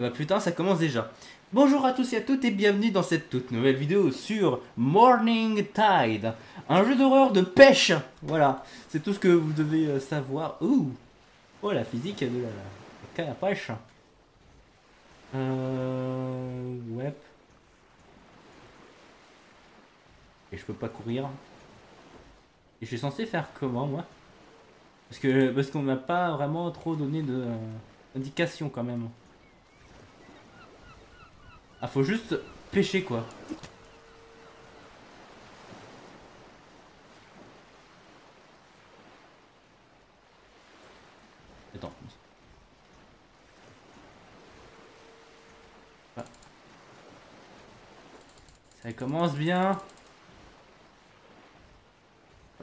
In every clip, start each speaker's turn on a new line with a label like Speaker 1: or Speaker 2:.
Speaker 1: Bah putain, ça commence déjà. Bonjour à tous et à toutes et bienvenue dans cette toute nouvelle vidéo sur Morning Tide, un jeu d'horreur de pêche. Voilà, c'est tout ce que vous devez savoir. Ouh, oh la physique de la canne à pêche. Ouais. Et je peux pas courir. Et je suis censé faire comment moi? Parce qu'on m'a pas vraiment trop donné de d'indications quand même. Ah, faut juste pêcher quoi. Attends. Ah, ça commence bien.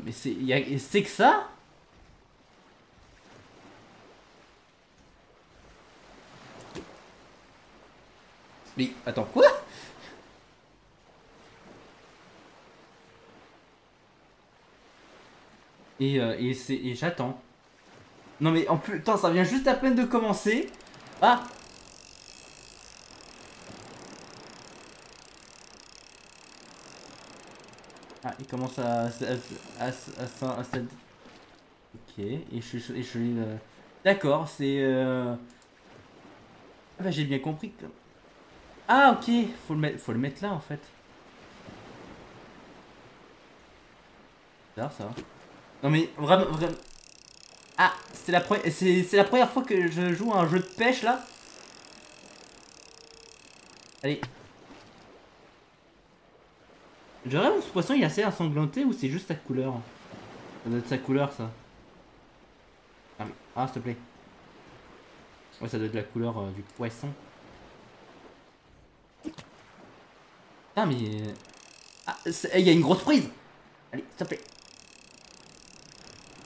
Speaker 1: Mais c'est que ça? Mais attends, quoi? Et j'attends. Non mais en plus, attends, ça vient juste à peine de commencer. Ah! Ah, il commence Ok, d'accord, c'est... Ah bah j'ai bien compris que... Ah ok, faut le mettre là en fait. C'est ça. Non mais vraiment, vraiment... Ah, c'est la première fois que je joue à un jeu de pêche là. Allez. Je rêve que ce poisson il est assez ensanglanté ou c'est juste sa couleur? Ça doit être sa couleur ça. Ah, s'il te plaît. Ouais, ça doit être la couleur du poisson. Ah mais... Ah, il y a une grosse prise. Allez, s'il te plaît.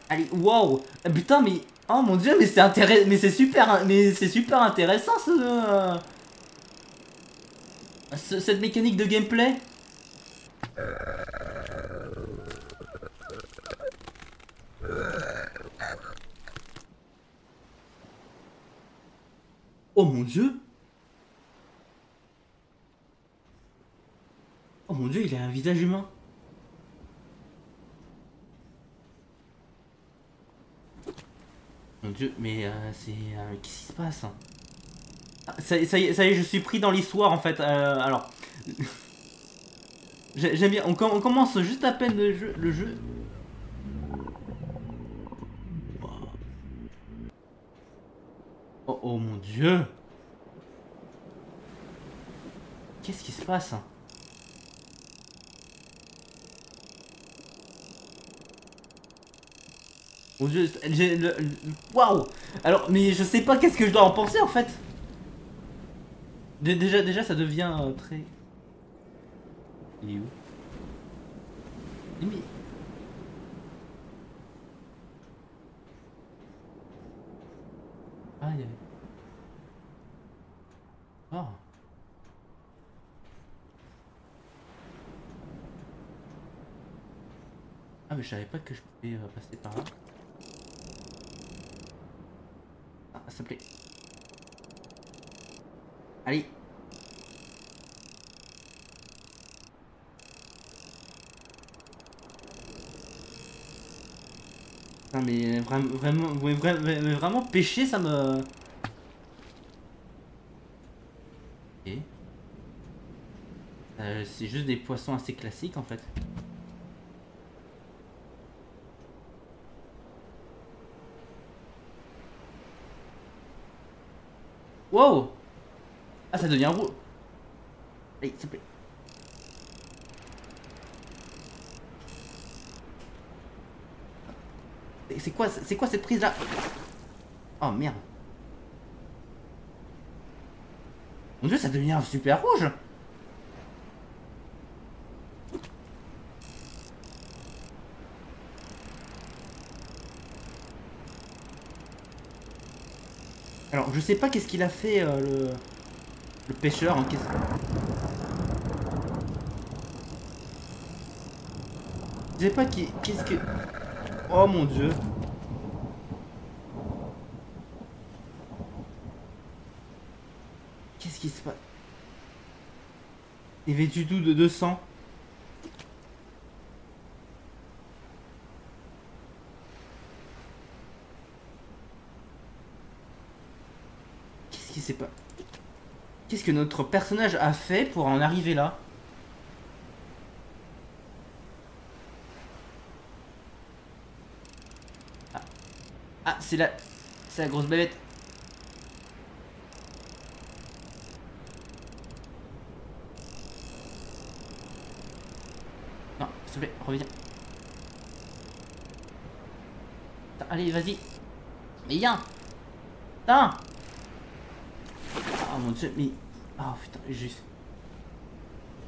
Speaker 1: Allez, wow. Putain, mais... Oh mon dieu, mais c'est intéressant. Mais c'est super intéressant cette mécanique de gameplay. Oh mon dieu. Oh mon dieu, il a un visage humain. Mon dieu, mais c'est... qu'est-ce qui se passe? Ah, ça y est, je suis pris dans l'histoire en fait. Alors... J'aime bien, on commence juste à peine le jeu. Oh, oh mon dieu. Qu'est-ce qui se passe? Mon dieu, waouh. Alors, mais je sais pas qu'est-ce que je dois en penser en fait. Déjà, ça devient très... Il est où? Mais... Ah, il y avait... Oh. Ah, mais je savais pas que je pouvais passer par là. Ah, s'il te plaît. Allez. Non, mais vraiment pêcher, ça me... Ok. C'est juste des poissons assez classiques en fait. Wow. Ah, ça devient roux. Allez, s'il te plaît. C'est quoi cette prise là? Oh merde. Mon dieu, ça devient super rouge. Alors, je sais pas qu'est-ce qu'il a fait le pêcheur. Hein, je sais pas qu'est-ce que... Oh mon dieu. Qu'est-ce qui se passe? Il est vêtu tout de 200. Qu'est-ce qui s'est pas... Qu'est-ce que notre personnage a fait pour en arriver là? Ah, ah c'est la... C'est la grosse bébête. Non, s'il te plaît, reviens. Allez, vas-y. Mais viens. Putain. Ah mon dieu, mais... Oh putain, juste...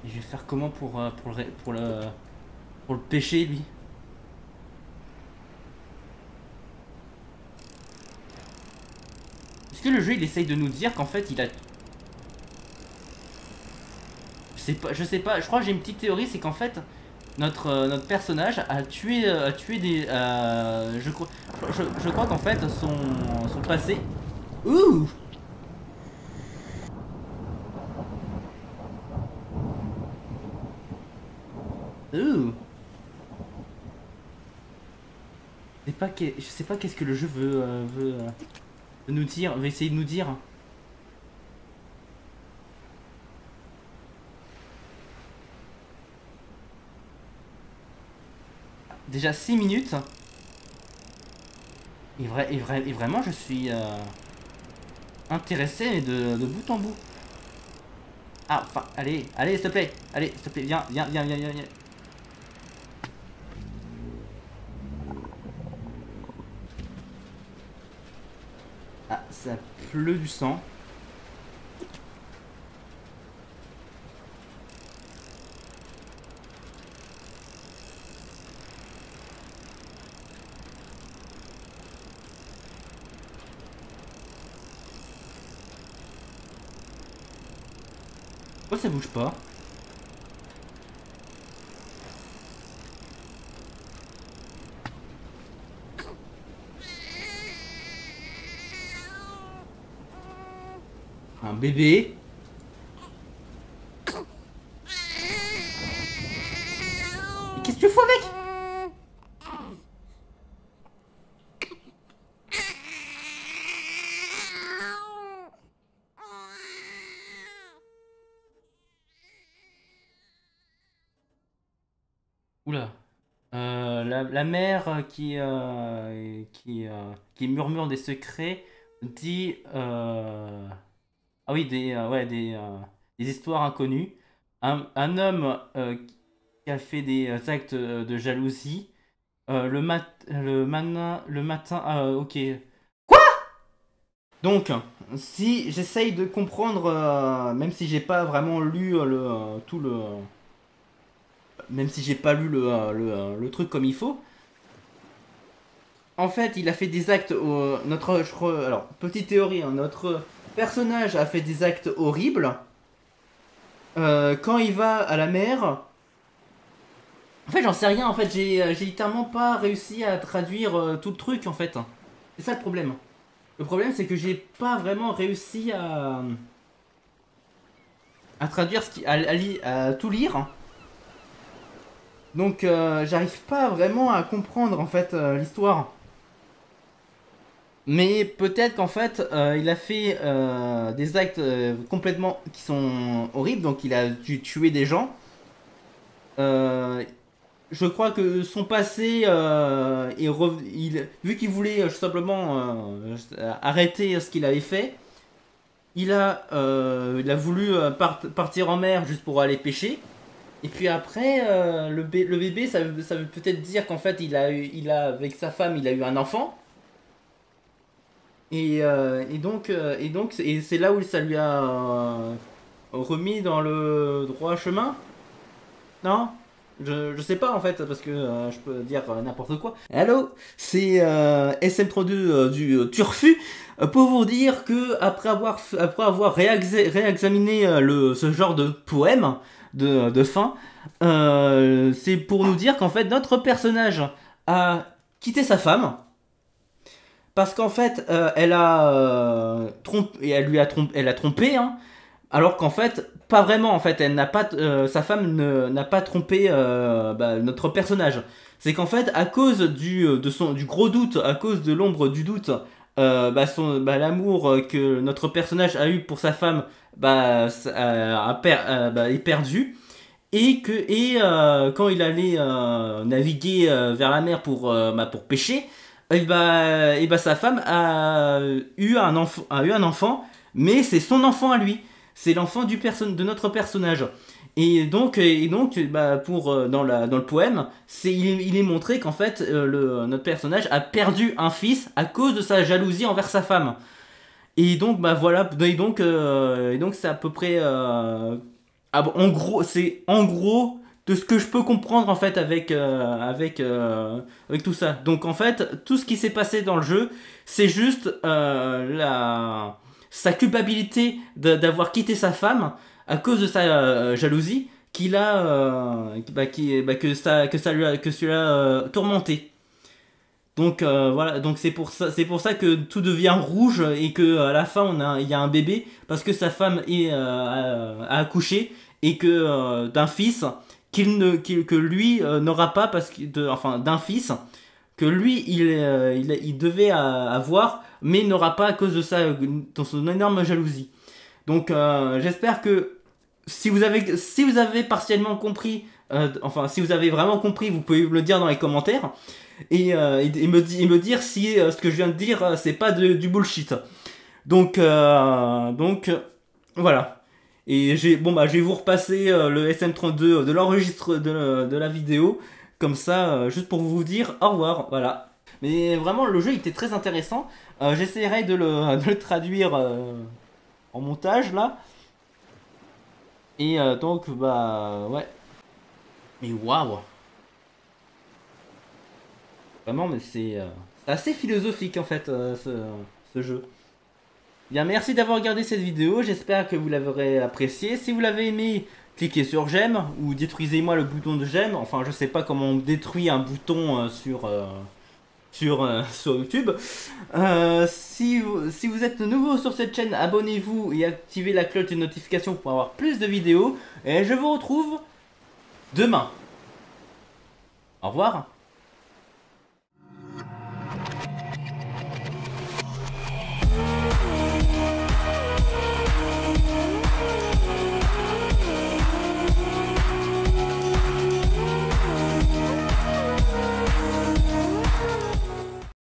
Speaker 1: Je vais faire comment pour le pêcher, lui? Est-ce que le jeu, il essaye de nous dire qu'en fait, il a... Je sais pas, je crois que j'ai une petite théorie, c'est qu'en fait... notre personnage a tué des... je crois qu'en fait, son passé... Ouh! Ouh! Je sais pas qu'est-ce que le jeu veut nous dire, veut essayer de nous dire. Déjà 6 minutes. Et vraiment, je suis intéressé de bout en bout. Ah, enfin, allez, allez, s'il te plaît. Allez, s'il te plaît, viens, viens, viens, viens, viens, viens. Ah, ça pleut du sang. Pourquoi ça bouge pas? Un bébé. Qu'est-ce que tu fous avec? Oula. La mère qui murmure des secrets dit... Ah oui, ouais, des histoires inconnues. Un homme qui a fait des actes de jalousie. Le matin... Ah, ok. Donc, si j'essaye de comprendre, même si j'ai pas vraiment lu tout le... Même si j'ai pas lu le truc comme il faut. En fait, il a fait des actes... alors, petite théorie, hein, notre personnage a fait des actes horribles. Quand il va à la mer... En fait, j'en sais rien, en fait, j'ai littéralement pas réussi à traduire tout le truc, en fait. C'est ça le problème. Le problème, c'est que j'ai pas vraiment réussi à traduire à tout lire. Donc, j'arrive pas vraiment à comprendre, en fait, l'histoire. Mais peut-être qu'en fait, il a fait des actes complètement qui sont horribles, donc il a dû tuer des gens. Je crois que son passé, vu qu'il voulait simplement arrêter ce qu'il avait fait, il a voulu partir en mer juste pour aller pêcher. Et puis après, le bébé, ça veut peut-être dire qu'en fait, avec sa femme, il a eu un enfant. Et c'est là où ça lui a remis dans le droit chemin. Non? Je sais pas en fait, parce que je peux dire n'importe quoi. Allô? C'est SM32 du Turfu pour vous dire que après avoir réexaminé ce genre de poème de fin, c'est pour nous dire qu'en fait notre personnage a quitté sa femme. Parce qu'en fait, elle a trompé, elle a trompé, hein. Alors qu'en fait, pas vraiment. En fait, elle n'a pas, sa femme n'a pas trompé notre personnage. C'est qu'en fait, à cause du gros doute, à cause de l'ombre du doute, l'amour que notre personnage a eu pour sa femme est perdu. Quand il allait naviguer vers la mer pour pêcher, sa femme a eu un enfant, mais c'est son enfant à lui. C'est l'enfant de notre personnage. Dans le poème, il est montré qu'en fait, notre personnage a perdu un fils à cause de sa jalousie envers sa femme. Et donc, bah voilà, et donc c'est à peu près. En gros, c'est en gros de ce que je peux comprendre en fait avec tout ça. Donc en fait, tout ce qui s'est passé dans le jeu, c'est juste sa culpabilité d'avoir quitté sa femme à cause de sa jalousie qu'il a, que cela tourmenté. Donc voilà, donc c'est pour ça que tout devient rouge et que à la fin il y a un bébé parce que sa femme a accouché et que d'un fils que lui n'aura pas enfin d'un fils que lui il devait avoir mais n'aura pas à cause de son énorme jalousie. Donc j'espère que si vous avez partiellement compris, enfin si vous avez vraiment compris, vous pouvez me le dire dans les commentaires et me dire si ce que je viens de dire c'est pas du bullshit. Donc voilà. Et je vais vous repasser le SM32 de l'enregistre de la vidéo comme ça juste pour vous dire au revoir. Voilà. Mais vraiment le jeu était très intéressant. J'essaierai de le traduire en montage là. Et donc bah ouais. Mais waouh. Vraiment, mais c'est assez philosophique en fait ce jeu. Bien, merci d'avoir regardé cette vidéo, j'espère que vous l'avez apprécié. Si vous l'avez aimé, cliquez sur j'aime ou détruisez-moi le bouton de j'aime. Enfin, je sais pas comment on détruit un bouton sur YouTube. Si vous êtes nouveau sur cette chaîne, abonnez-vous et activez la cloche de notification pour avoir plus de vidéos. Et je vous retrouve demain. Au revoir.